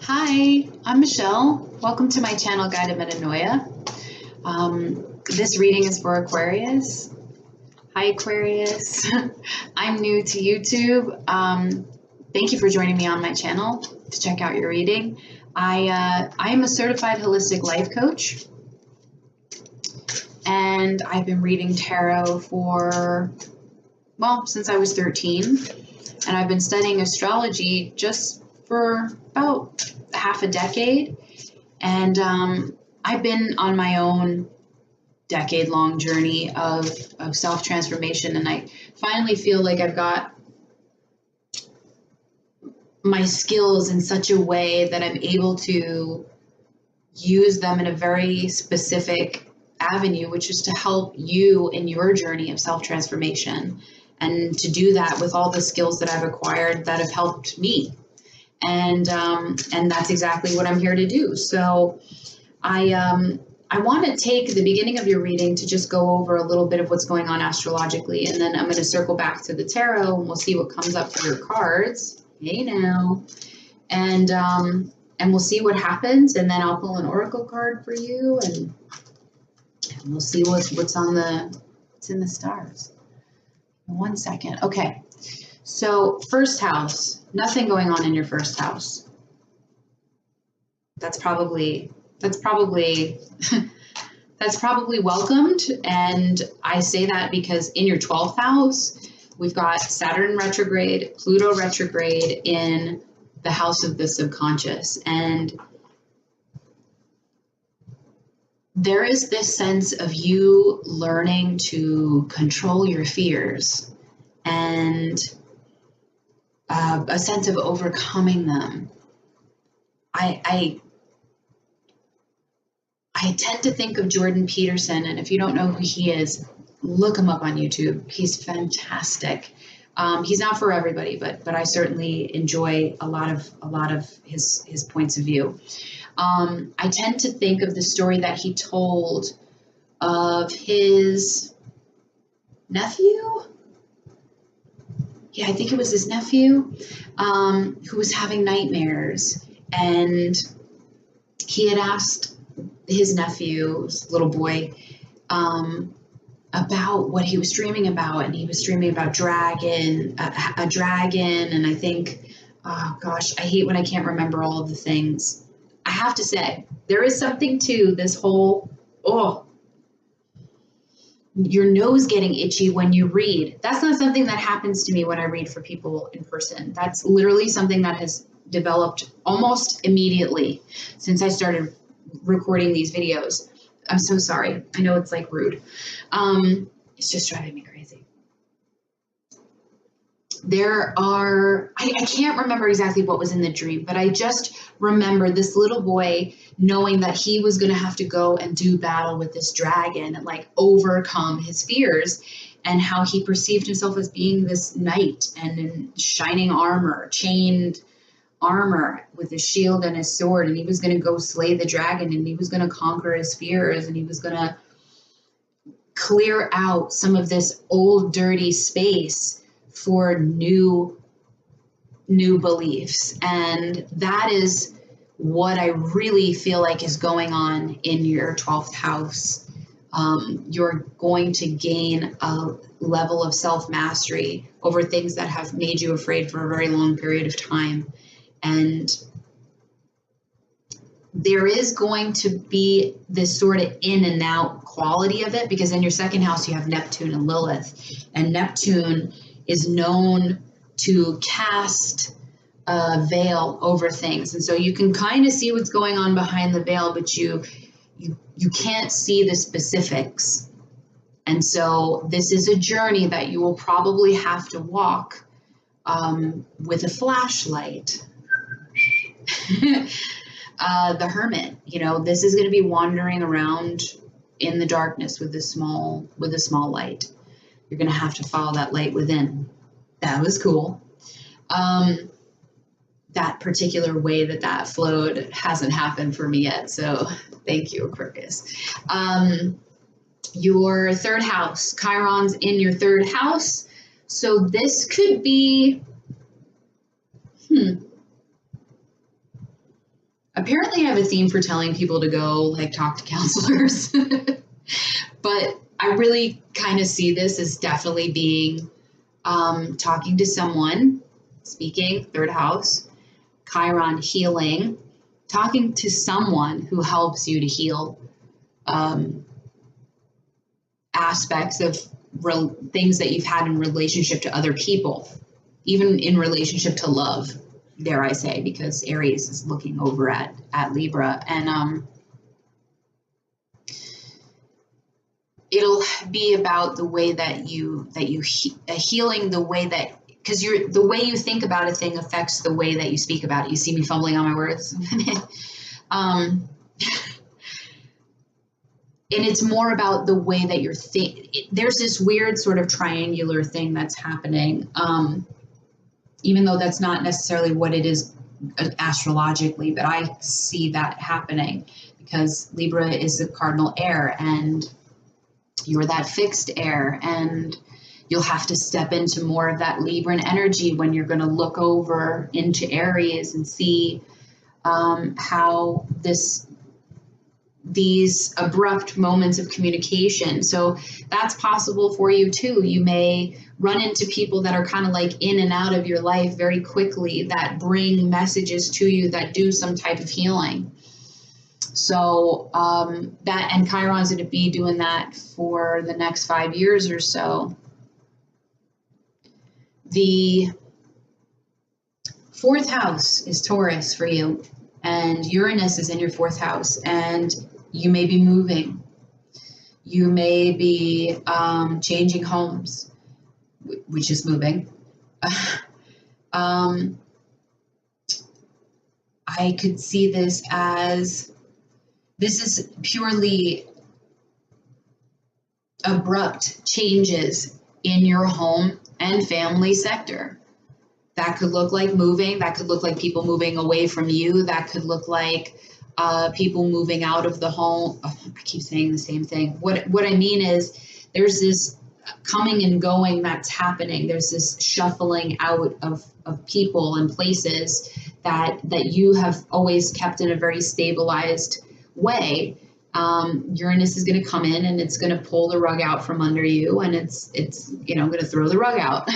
Hi, I'm Michelle. Welcome to my channel, Guided Metanoia. This reading is for Aquarius. Hi, Aquarius. I'm new to YouTube. Thank you for joining me on my channel to check out your reading. I am a certified holistic life coach, and I've been reading tarot since I was 13, and I've been studying astrology just for about half a decade, and I've been on my own decade-long journey of self-transformation, and I finally feel like I've got my skills in such a way that I'm able to use them in a very specific avenue, which is to help you in your journey of self-transformation, and to do that with all the skills that I've acquired that have helped me. And that's exactly what I'm here to do. So I want to take the beginning of your reading to just go over a little bit of what's going on astrologically, and then I'm going to circle back to the tarot, and we'll see what comes up for your cards. Hey now, and we'll see what happens, and then I'll pull an oracle card for you, and we'll see what's in the stars. 1 second. Okay. So first house, nothing going on in your first house. That's probably welcomed. And I say that because in your 12th house, we've got Saturn retrograde, Pluto retrograde in the house of the subconscious. And there is this sense of you learning to control your fears and a sense of overcoming them. I tend to think of Jordan Peterson, and if you don't know who he is, look him up on YouTube. He's fantastic. He's not for everybody, but I certainly enjoy a lot of his points of view. I tend to think of the story that he told of his nephew. Yeah, I think it was his nephew, who was having nightmares, and he had asked his nephew, his little boy, about what he was dreaming about, and he was dreaming about a dragon, and I think, oh gosh, I hate when I can't remember all of the things. I have to say, there is something to this whole, your nose getting itchy when you read. That's not something that happens to me when I read for people in person. That's literally something that has developed almost immediately since I started recording these videos. I'm so sorry. I know it's like rude. It's just driving me crazy. I can't remember exactly what was in the dream, but I just remember this little boy knowing that he was going to have to go and do battle with this dragon and like overcome his fears, and how he perceived himself as being this knight and in shining armor, chained armor with his shield and his sword, and he was going to go slay the dragon, and he was going to conquer his fears, and he was going to clear out some of this old dirty space for new beliefs. And that is what I really feel like is going on in your 12th house. You're going to gain a level of self-mastery over things that have made you afraid for a very long period of time. And there is going to be this sort of in and out quality of it, because in your second house, you have Neptune and Lilith, and Neptune is known to cast a veil over things. And so you can kind of see what's going on behind the veil, but you can't see the specifics. And so this is a journey that you will probably have to walk with a flashlight. The hermit, this is going to be wandering around in the darkness with a small light. You're going to have to follow that light within. That was cool. That particular way that flowed hasn't happened for me yet. So thank you, Aquarius. Your third house, Chiron's in your third house. So this could be, apparently I have a theme for telling people to go like talk to counselors. But I really kind of see this as definitely being talking to someone, speaking, third house, Chiron, healing, talking to someone who helps you to heal aspects of things that you've had in relationship to other people, even in relationship to love, dare I say, because Aries is looking over at Libra, and it'll be about the way that you healing the way that, because the way you think about a thing affects the way that you speak about it. You see me fumbling on my words. And it's more about the way that you're there's this weird sort of triangular thing that's happening, even though that's not necessarily what it is astrologically, but I see that happening because Libra is the cardinal air and you're that fixed air, and you'll have to step into more of that Libran energy when you're going to look over into Aries and see how these abrupt moments of communication. So that's possible for you too. You may run into people that are kind of like in and out of your life very quickly that bring messages to you that do some type of healing. So that, and Chiron's going to be doing that for the next 5 years or so. The fourth house is Taurus for you, and Uranus is in your fourth house, and you may be moving. You may be changing homes, which is moving. I could see this as, this is purely abrupt changes in your home and family sector. That could look like moving. That could look like people moving away from you. That could look like people moving out of the home. Oh, I keep saying the same thing. What I mean is there's this coming and going that's happening. There's this shuffling out of people and places that you have always kept in a very stabilized way. Uranus is going to come in and it's going to pull the rug out from under you, and it's going to throw the rug out.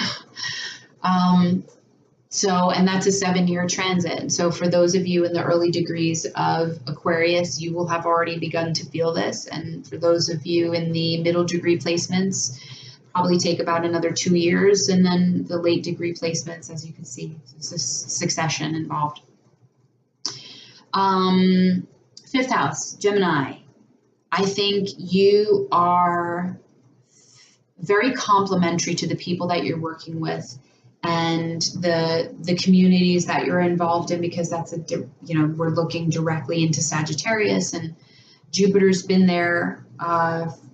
So, and that's a 7-year transit. So for those of you in the early degrees of Aquarius, you will have already begun to feel this. And for those of you in the middle degree placements, probably take about another 2 years. And then the late degree placements, as you can see, there's a succession involved. Fifth house, Gemini. I think you are very complementary to the people that you're working with and the communities that you're involved in, because that's we're looking directly into Sagittarius, and Jupiter's been there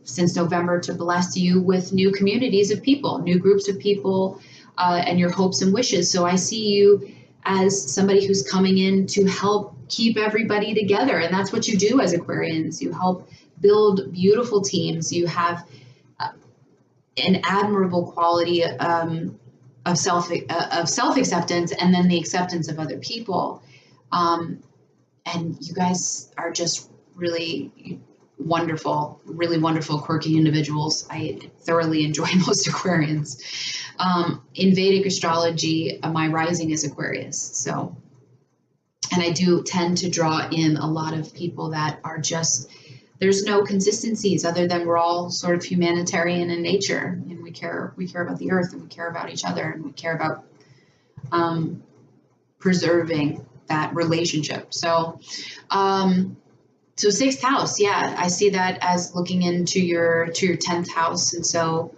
since November to bless you with new communities of people, new groups of people, and your hopes and wishes. So I see you as somebody who's coming in to help keep everybody together, and that's what you do as Aquarians. You help build beautiful teams. You have an admirable quality of self-acceptance, and then the acceptance of other people. And you guys are just really wonderful, quirky individuals. I thoroughly enjoy most Aquarians. In Vedic astrology, my rising is Aquarius. So, and I do tend to draw in a lot of people that are just, there's no consistencies other than we're all sort of humanitarian in nature, and we care about the earth, and we care about each other, and we care about preserving that relationship. So, so sixth house, yeah, I see that as looking into your 10th house, and so,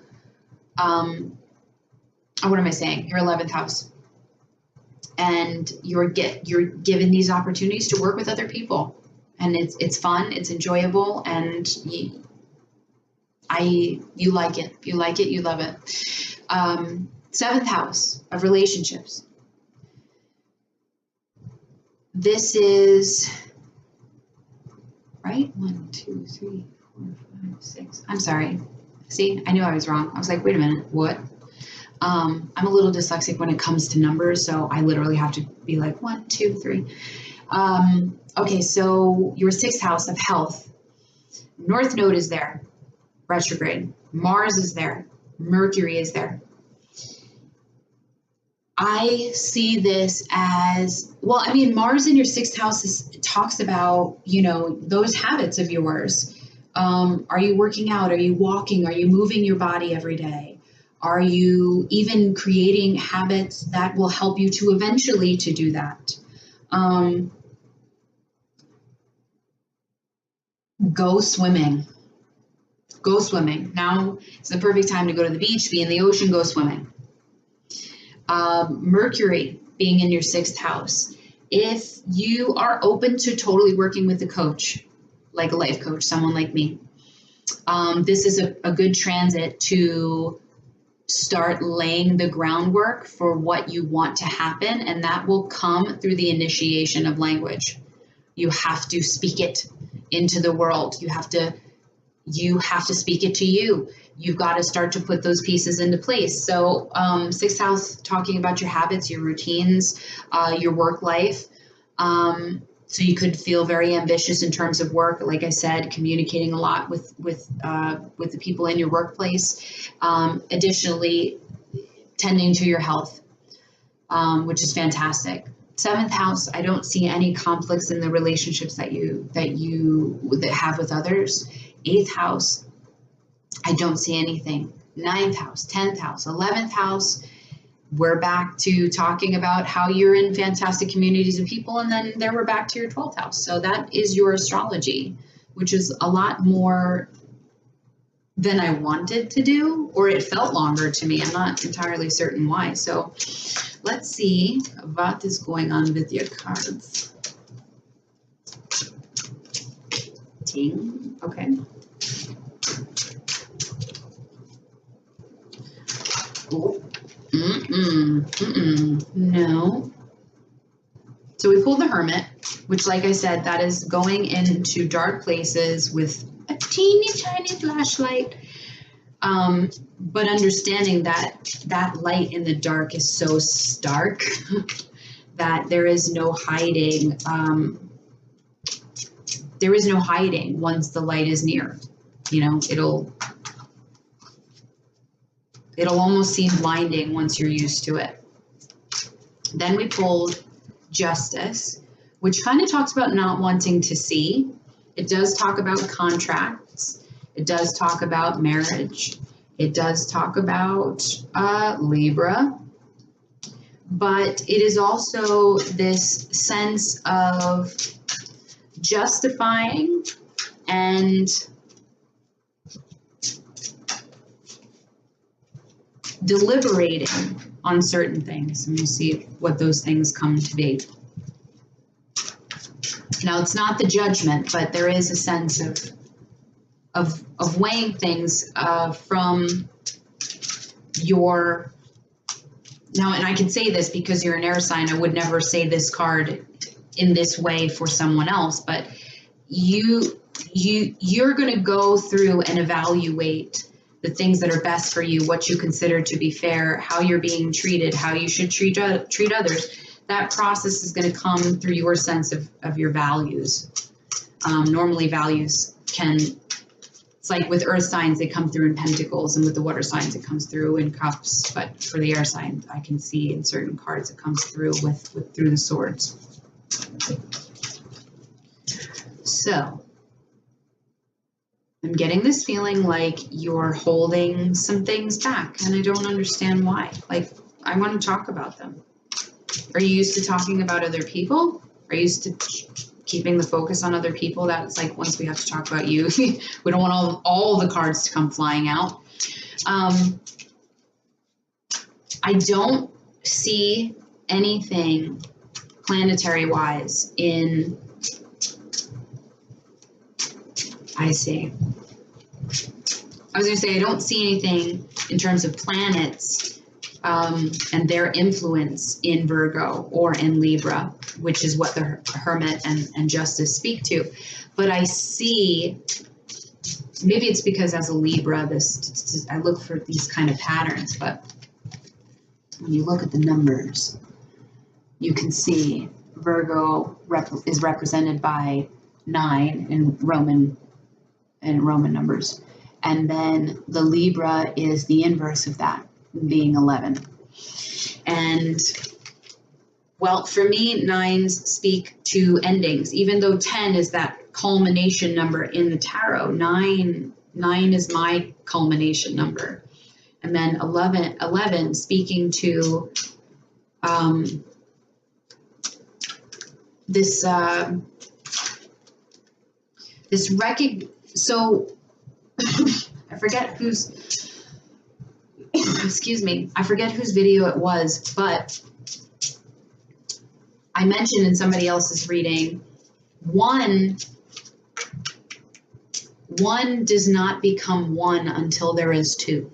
what am I saying? Your 11th house, and you're given these opportunities to work with other people. And it's fun, it's enjoyable, and you like it, you love it. 7th house of relationships. This is, right? 1, 2, 3, 4, 5, 6. I'm sorry. See, I knew I was wrong. I was like, wait a minute, what? I'm a little dyslexic when it comes to numbers, so I literally have to be like 1, 2, 3. Okay, so your 6th house of health. North Node is there, retrograde. Mars is there. Mercury is there. I see this as, well, I mean, Mars in your 6th house talks about, you know, those habits of yours. Are you working out? Are you walking? Are you moving your body every day? Are you even creating habits that will help you to eventually to do that? Go swimming. Go swimming. Now is the perfect time to go to the beach, be in the ocean, go swimming. Mercury being in your 6th house. If you are open to totally working with a coach, like a life coach, someone like me, this is a good transit to start laying the groundwork for what you want to happen, and that will come through the initiation of language. You have to speak it into the world. You have to speak it to you. You've got to start to put those pieces into place. So 6th house, talking about your habits, your routines, your work life. So you could feel very ambitious in terms of work. Like I said, communicating a lot with the people in your workplace. Additionally, tending to your health, which is fantastic. 7th house, I don't see any conflicts in the relationships that you have with others. 8th house, I don't see anything. 9th house, 10th house, 11th house, we're back to talking about how you're in fantastic communities of people, and then we're back to your 12th house. So that is your astrology, which is a lot more than I wanted to do, or it felt longer to me. I'm not entirely certain why. So let's see what is going on with your cards. Ting. Okay. Oh. No. So we pulled the Hermit, which, like I said, that is going into dark places with a teeny tiny flashlight. But understanding that light in the dark is so stark that there is no hiding. There is no hiding once the light is near. You know, it'll almost seem blinding once you're used to it. Then we pulled Justice, which kind of talks about not wanting to see. It does talk about contracts. It does talk about marriage. It does talk about Libra. But it is also this sense of justifying and deliberating on certain things. Let me see what those things come to be. Now, it's not the judgment, but there is a sense of weighing things from your... Now, and I can say this because you're an air sign, I would never say this card in this way for someone else, but you're going to go through and evaluate the things that are best for you, what you consider to be fair, how you're being treated, how you should treat others. That process is going to come through your sense of your values. Normally values it's like with earth signs, they come through in pentacles, and with the water signs, it comes through in cups. But for the air sign, I can see in certain cards, it comes through through the swords. So I'm getting this feeling like you're holding some things back, and I don't understand why. Like, I want to talk about them. Are you used to talking about other people? Are you used to keeping the focus on other people? That's like, once we have to talk about you, we don't want all the cards to come flying out. I don't see anything planetary-wise in... I see. I was going to say, I don't see anything in terms of planets and their influence in Virgo or in Libra, which is what the Hermit and Justice speak to. But I see, maybe it's because as a Libra, I look for these kind of patterns, but when you look at the numbers, you can see Virgo is represented by 9 in Roman numbers. And then the Libra is the inverse of that, being 11. And well, for me, 9s speak to endings, even though 10 is that culmination number in the tarot. 9 is my culmination number. And then 11 speaking to this so I forget whose excuse me, I forget whose video it was, but I mentioned in somebody else's reading, one does not become one until there is two,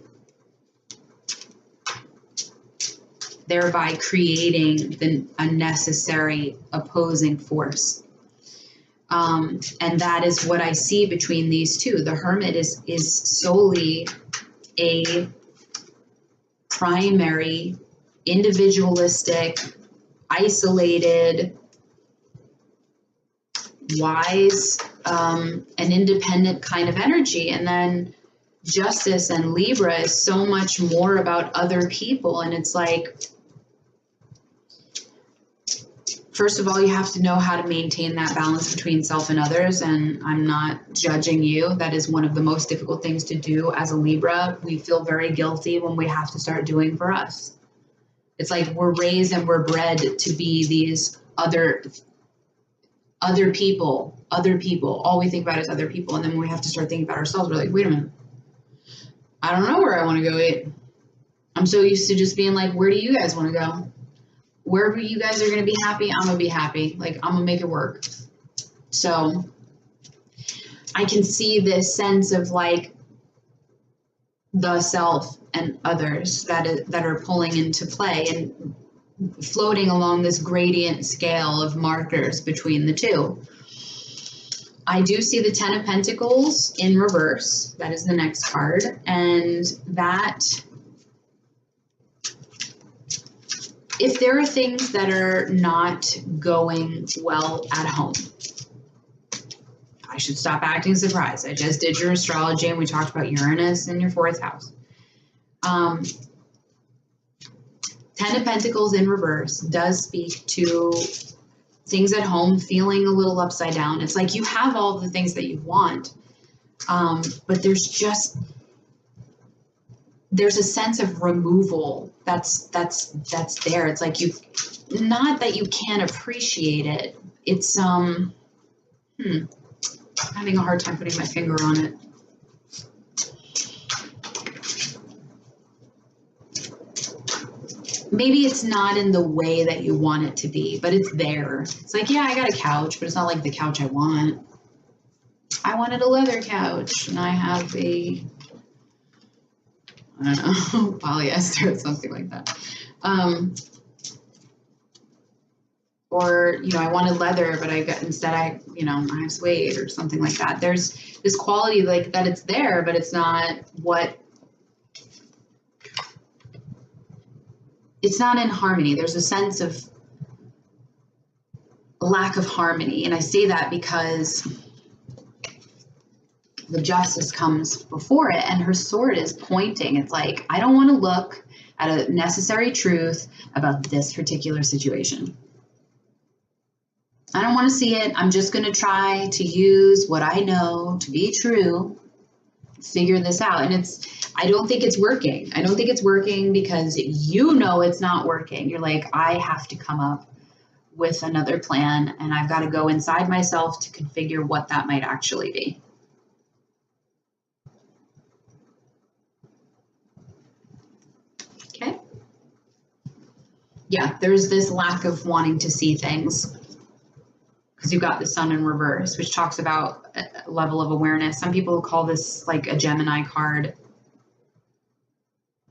thereby creating the unnecessary opposing force. And that is what I see between these two. The Hermit is solely a primary, individualistic, isolated, wise, and independent kind of energy. And then Justice and Libra is so much more about other people. And it's like, first of all, you have to know how to maintain that balance between self and others. And I'm not judging you. That is one of the most difficult things to do as a Libra. We feel very guilty when we have to start doing for us. It's like we're raised and we're bred to be these other people. All we think about is other people. And then when we have to start thinking about ourselves, we're like, wait a minute. I don't know where I want to go eat. I'm so used to just being like, where do you guys want to go? Wherever you guys are going to be happy, I'm going to be happy. Like, I'm going to make it work. So I can see this sense of like the self and others that are pulling into play and floating along this gradient scale of markers between the two. I do see the 10 of Pentacles in reverse. That is the next card. And that, if there are things that are not going well at home, I should stop acting surprised. I just did your astrology and we talked about Uranus in your 4th house. 10 of Pentacles in reverse does speak to things at home feeling a little upside down. It's like you have all the things that you want, but there's a sense of removal that's there. It's like not that you can't appreciate it. It's I'm having a hard time putting my finger on it. Maybe it's not in the way that you want it to be, but it's there. It's like, yeah, I got a couch, but it's not like the couch I want. I wanted a leather couch, and I have a, I don't know, polyester or something like that. Or, I wanted leather, but instead I have suede or something like that. There's this quality like that it's there, but it's not it's not in harmony. There's a sense of lack of harmony. And I say that because the Justice comes before it and her sword is pointing. It's like, I don't want to look at a necessary truth about this particular situation. I don't want to see it. I'm just going to try to use what I know to be true, figure this out. And I don't think it's working. I don't think it's working because it's not working. You're like, I have to come up with another plan and I've got to go inside myself to configure what that might actually be. Okay. Yeah, there's this lack of wanting to see things because you've got the Sun in reverse, which talks about a level of awareness. Some people call this like a Gemini card.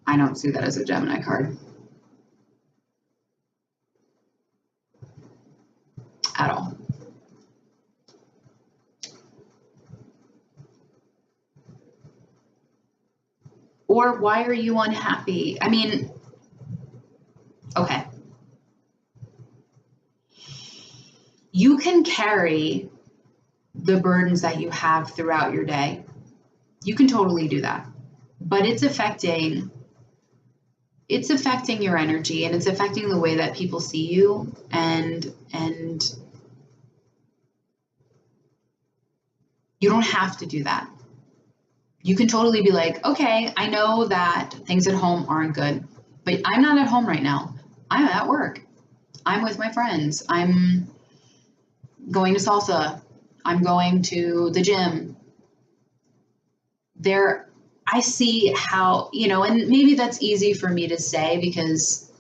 I don't see that as a Gemini card at all. Or why are you unhappy? I mean, okay. You can carry the burdens that you have throughout your day. You can totally do that. But it's affecting your energy, and it's affecting the way that people see you, and you don't have to do that. You can totally be like, okay, I know that things at home aren't good, but I'm not at home right now. I'm at work. I'm with my friends. I'm going to salsa. I'm going to the gym. I see how, and maybe that's easy for me to say because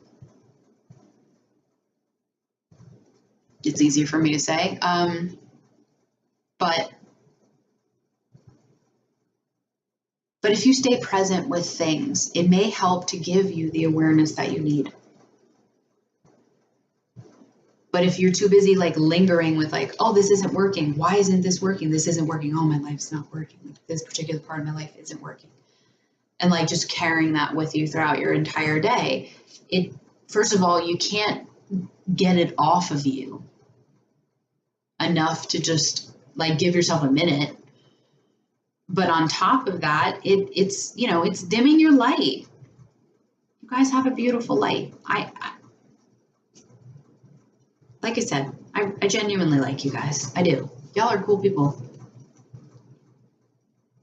it's easier for me to say. But if you stay present with things, it may help to give you the awareness that you need. But if you're too busy like lingering with like, oh, this isn't working. Why isn't this working? This isn't working. Oh, my life's not working. Like this particular part of my life isn't working. And like just carrying that with you throughout your entire day. First of all, you can't get it off of you enough to just like give yourself a minute. But on top of that, it's dimming your light. You guys have a beautiful light. Like I said, I genuinely like you guys. I do. Y'all are cool people.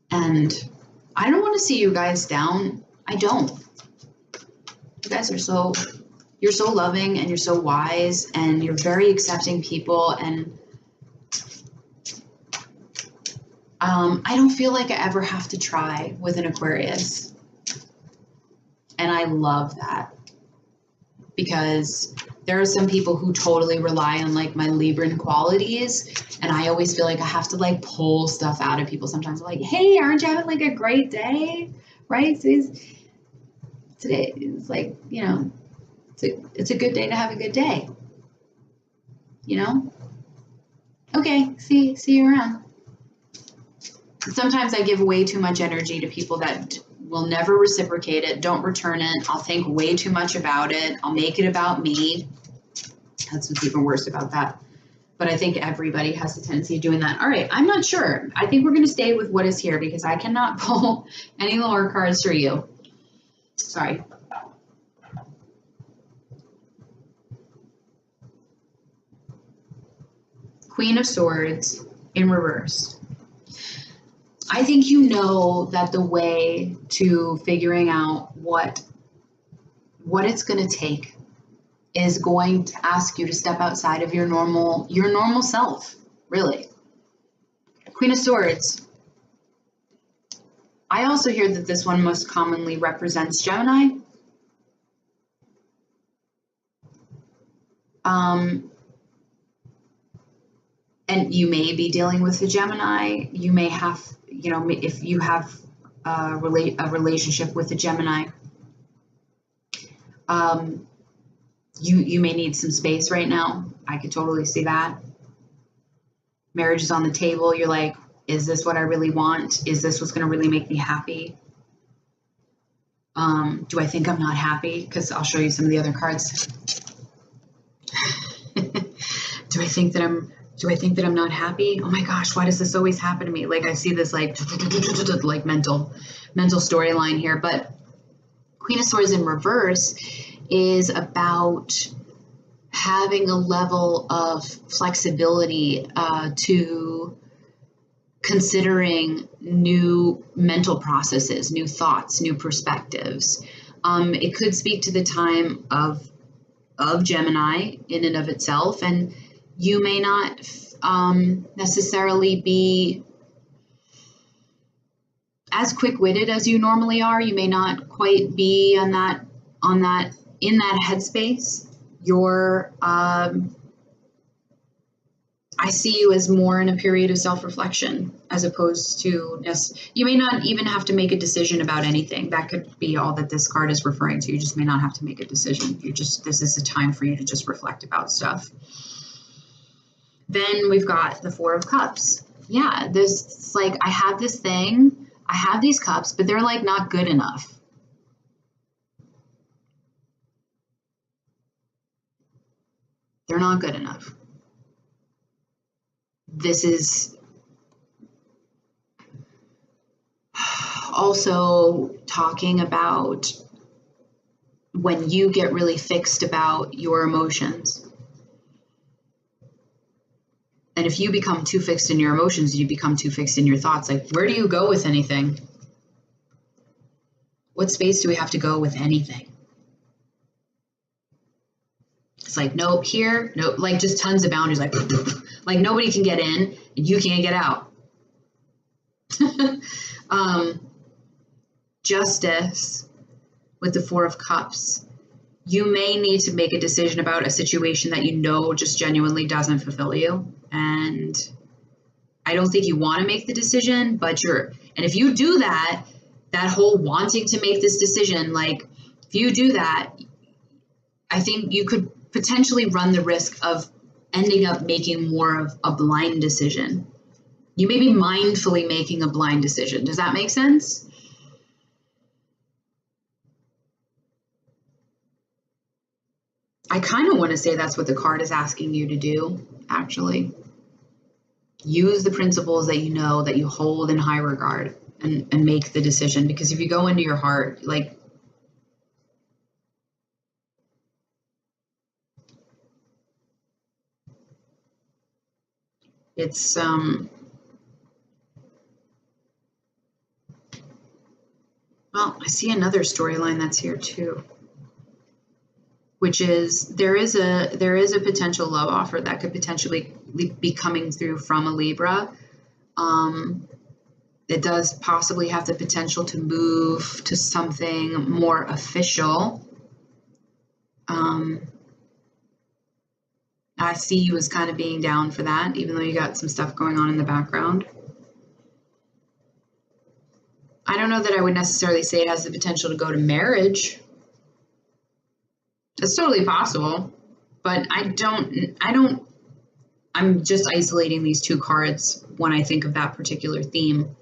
And I don't want to see you guys down. I don't. You guys you're so loving and you're so wise and you're very accepting people. And I don't feel like I ever have to try with an Aquarius. And I love that because there are some people who totally rely on like my Libran qualities. And I always feel like I have to like pull stuff out of people. Sometimes I'm like, hey, aren't you having like a great day? Right? So today is like, it's a good day to have a good day. Okay, see you around. Sometimes I give way too much energy to people that will never reciprocate it, don't return it. I'll think way too much about it. I'll make it about me. That's what's even worse about that. But I think everybody has the tendency of doing that. All right, I'm not sure. I think we're going to stay with what is here because I cannot pull any lower cards for you. Sorry. Queen of Swords in reverse. I think you know that the way to figuring out what it's going to take is going to ask you to step outside of your normal self, really. Queen of Swords. I also hear that this one most commonly represents Gemini. And you may be dealing with a Gemini. You may have, if you have a relationship with a Gemini, you may need some space right now. I could totally see that. Marriage is on the table. You're like, is this what I really want? Is this what's going to really make me happy? Do I think I'm not happy? Because I'll show you some of the other cards. Do I think that I'm not happy? Oh my gosh, why does this always happen to me? Like I see this like mental storyline here. But Queen of Swords in reverse is about having a level of flexibility to considering new mental processes, new thoughts, new perspectives. It could speak to the time of Gemini in and of itself, and you may not necessarily be as quick-witted as you normally are. You may not quite be in that headspace. I see you as more in a period of self-reflection as opposed to you may not even have to make a decision about anything. That could be all that this card is referring to. You just may not have to make a decision. This is a time for you to just reflect about stuff. Then we've got the Four of Cups. Yeah, there's like, I have this thing, I have these cups, but they're like not good enough. They're not good enough. this is also talking about when you get really fixed about your emotions. And if you become too fixed in your emotions, you become too fixed in your thoughts. Like, where do you go with anything? What space do we have to go with anything? It's like, nope, here, nope, like just tons of boundaries, like nobody can get in and you can't get out. Justice with the Four of Cups. You may need to make a decision about a situation that you know just genuinely doesn't fulfill you. And I don't think you want to make the decision, but and if you do that, that whole wanting to make this decision, like if you do that, I think you could potentially run the risk of ending up making more of a blind decision. You may be mindfully making a blind decision. Does that make sense? I kind of want to say that's what the card is asking you to do, actually. Use the principles that you know, that you hold in high regard, and make the decision. Because if you go into your heart, like, it's, well, I see another storyline that's here too, which is there is a potential love offer that could potentially be coming through from a Libra. It does possibly have the potential to move to something more official. I see you as kind of being down for that, even though you got some stuff going on in the background. I don't know that I would necessarily say it has the potential to go to marriage. It's totally possible, but I'm just isolating these two cards when I think of that particular theme.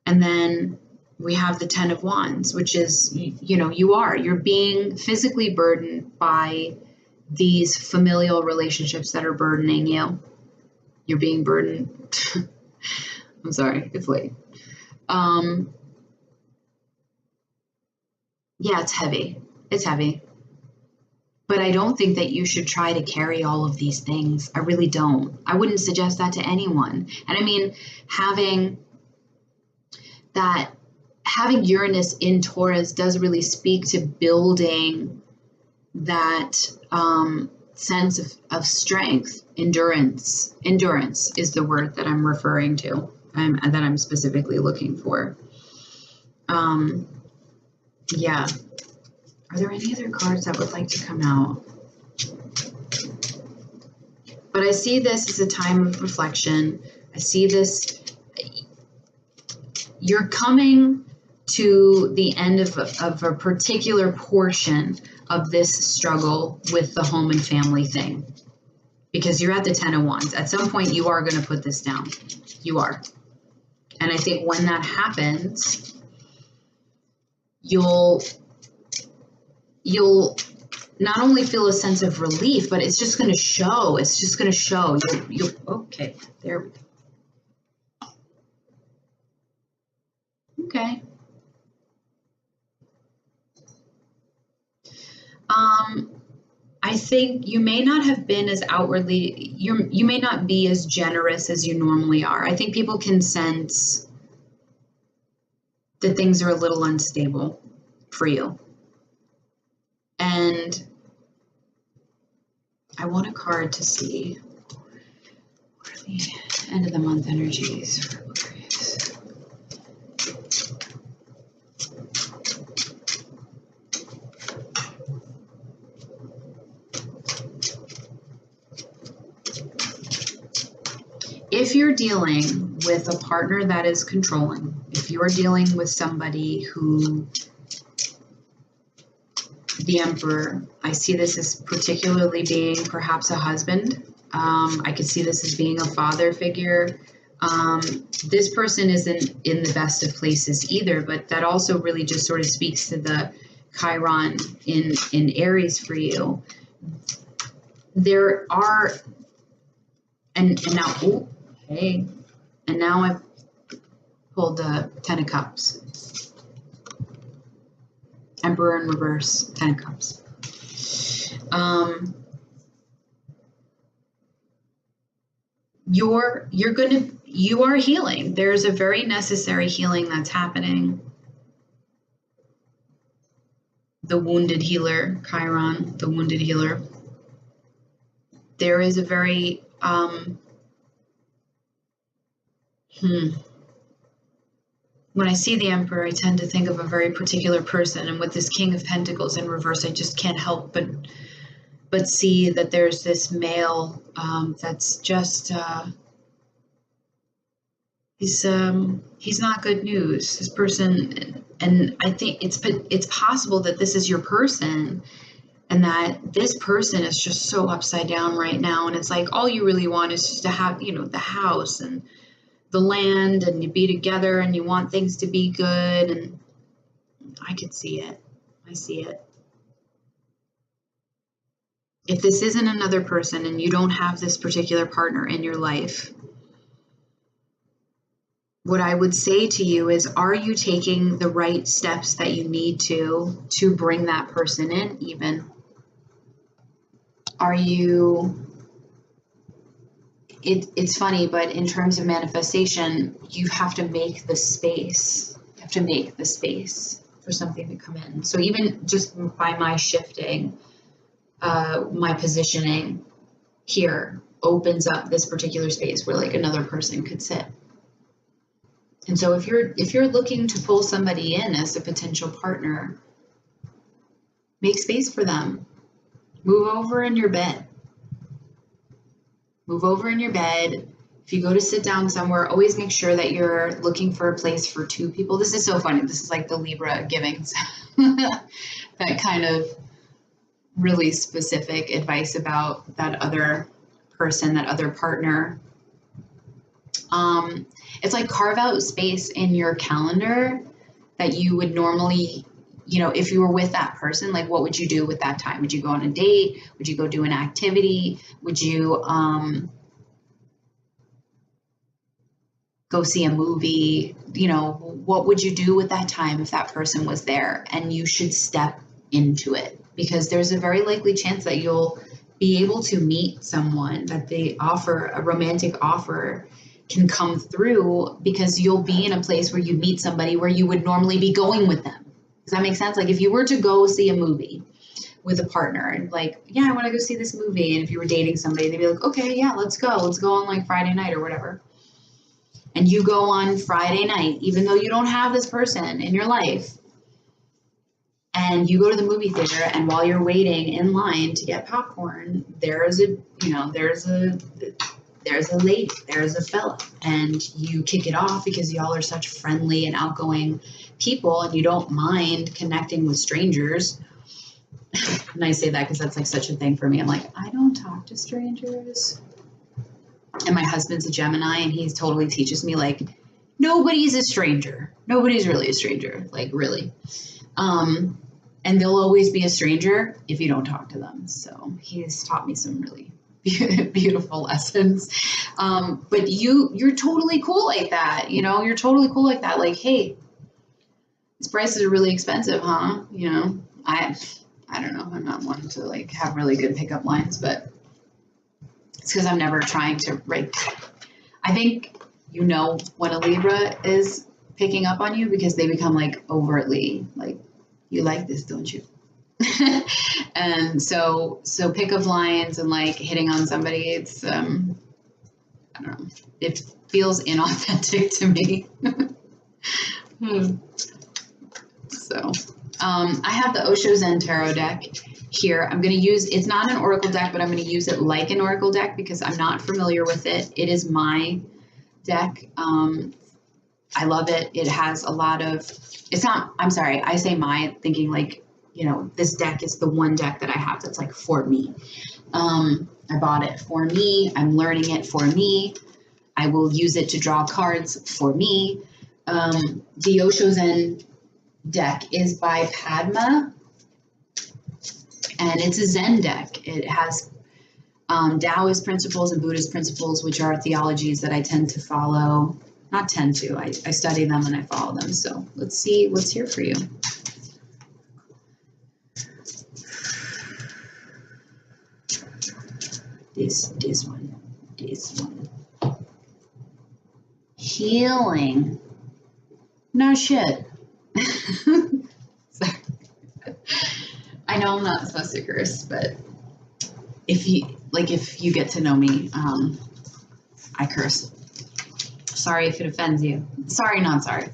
And then we have the Ten of Wands, which is, you're being physically burdened by these familial relationships that are burdening you. You're being burdened. I'm sorry, it's late. Yeah, it's heavy. It's heavy. But I don't think that you should try to carry all of these things. I really don't. I wouldn't suggest that to anyone. And I mean, having Uranus in Taurus does really speak to building that sense of strength, endurance. Endurance is the word that I'm referring to, that I'm specifically looking for. Yeah. Are there any other cards that would like to come out? But I see this as a time of reflection. I see this, you're coming to the end of a particular portion of this struggle with the home and family thing, because you're at the Ten of Wands. At some point, you are going to put this down. You are. And I think when that happens, you'll not only feel a sense of relief, but it's just going to show. It's just going to show. Okay, there we go. Okay. I think you may not have been as outwardly, you may not be as generous as you normally are. I think people can sense that things are a little unstable for you. And I want a card to see where the end of the month energies for Aquarius. If you're dealing with a partner that is controlling, if you're dealing with somebody who, the Emperor, I see this as particularly being perhaps a husband. I could see this as being a father figure. This person isn't in the best of places either, but that also really just sort of speaks to the Chiron in Aries for you. There are And now, oh, hey, and now I've pulled the Ten of Cups. Emperor in reverse, Ten of Cups. You are healing. There's a very necessary healing that's happening. The wounded healer, Chiron, the wounded healer. There is a very, when I see the Emperor, I tend to think of a very particular person. And with this King of Pentacles in reverse, I just can't help but see that there's this male that's just, he's not good news. This person, and I think it's possible that this is your person, and that this person is just so upside down right now. And it's like, all you really want is just to have, the house and the land, and you be together, and you want things to be good. And I could see it. I see it. If this isn't another person and you don't have this particular partner in your life, what I would say to you is, are you taking the right steps that you need to bring that person in even? Are you, it's funny, but in terms of manifestation, you have to make the space. You have to make the space for something to come in. So even just by my shifting, my positioning here opens up this particular space where like another person could sit. And so if you're looking to pull somebody in as a potential partner, make space for them. Move over in your bed. Move over in your bed. If you go to sit down somewhere, always make sure that you're looking for a place for two people. This is so funny. This is like the Libra giving that kind of really specific advice about that other person, that other partner. It's like carve out space in your calendar that you would normally, if you were with that person, like what would you do with that time? Would you go on a date? Would you go do an activity? Would you go see a movie? What would you do with that time if that person was there? And you should step into it, because there's a very likely chance that you'll be able to meet someone, that they offer a romantic offer can come through, because you'll be in a place where you meet somebody where you would normally be going with them. Does that make sense? Like if you were to go see a movie with a partner and like, yeah, I want to go see this movie. And if you were dating somebody, they'd be like, okay, yeah, let's go on like Friday night or whatever. And you go on Friday night, even though you don't have this person in your life, and you go to the movie theater, and while you're waiting in line to get popcorn, there's a lady, there's a fella, and you kick it off because y'all are such friendly and outgoing people, and you don't mind connecting with strangers. And I say that because that's like such a thing for me. I'm like, I don't talk to strangers. And my husband's a Gemini, and he totally teaches me like, nobody's a stranger. Nobody's really a stranger, like really. And they'll always be a stranger if you don't talk to them. So he's taught me some really beautiful lessons. But you're totally cool like that. You're totally cool like that. Like, hey, these prices are really expensive, huh? I don't know. I'm not one to like have really good pickup lines, but it's because I'm never trying to I think when a Libra is picking up on you, because they become like overtly like, you like this, don't you? And so pickup lines and like hitting on somebody, it's I don't know, it feels inauthentic to me. So I have the Osho Zen Tarot deck here. I'm going to use, it's not an oracle deck, but I'm going to use it like an oracle deck because I'm not familiar with it. It is my deck. I love it. It has a lot of, I'm sorry, I say my, thinking like, this deck is the one deck that I have that's like for me. I bought it for me. I'm learning it for me. I will use it to draw cards for me. The Osho Zen deck is by Padma, and it's a Zen deck. It has Taoist principles and Buddhist principles, which are theologies that I tend to follow. Not tend to, I study them and I follow them. So let's see what's here for you. This one. Healing. No shit. Sorry. I know I'm not supposed to curse, but if you get to know me, I curse. Sorry if it offends you. Sorry, not sorry.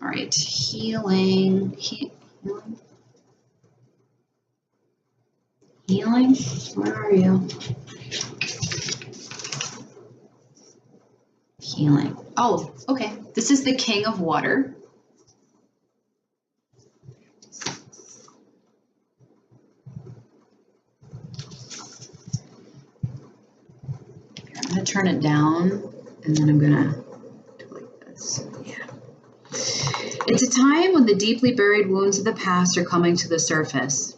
All right, healing. Healing? Where are you? Healing. Oh, okay. This is the King of Water. I'm going to turn it down, and then I'm going to do like this. Yeah. It's a time when the deeply buried wounds of the past are coming to the surface.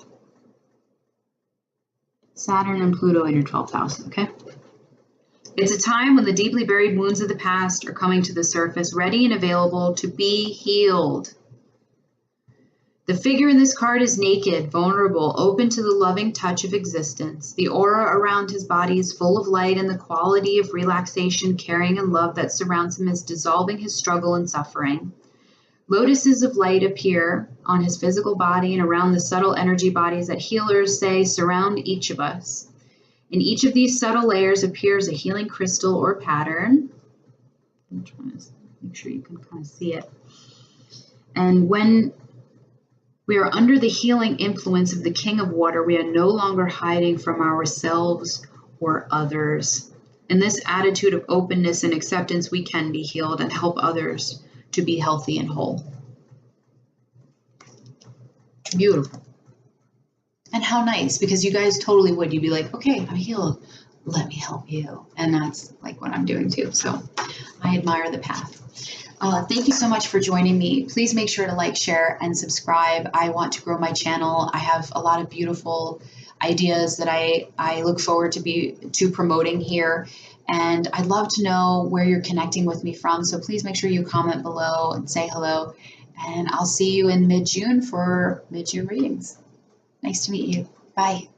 Saturn and Pluto in your 12th house, okay? It's a time when the deeply buried wounds of the past are coming to the surface, ready and available to be healed. The figure in this card is naked, vulnerable, open to the loving touch of existence. The aura around his body is full of light, and the quality of relaxation, caring, and love that surrounds him is dissolving his struggle and suffering. Lotuses of light appear on his physical body and around the subtle energy bodies that healers say surround each of us. In each of these subtle layers appears a healing crystal or pattern. I'm trying to make sure you can kind of see it. And when we are under the healing influence of the King of Water, we are no longer hiding from ourselves or others. In this attitude of openness and acceptance, we can be healed and help others to be healthy and whole. Beautiful. And how nice, because you guys totally would. You'd be like, okay, I'm healed. Let me help you. And that's like what I'm doing too. So I admire the path. Thank you so much for joining me. Please make sure to like, share, and subscribe. I want to grow my channel. I have a lot of beautiful ideas that I look forward to promoting here. And I'd love to know where you're connecting with me from. So please make sure you comment below and say hello. And I'll see you in mid-June for mid-June readings. Nice to meet you. Bye.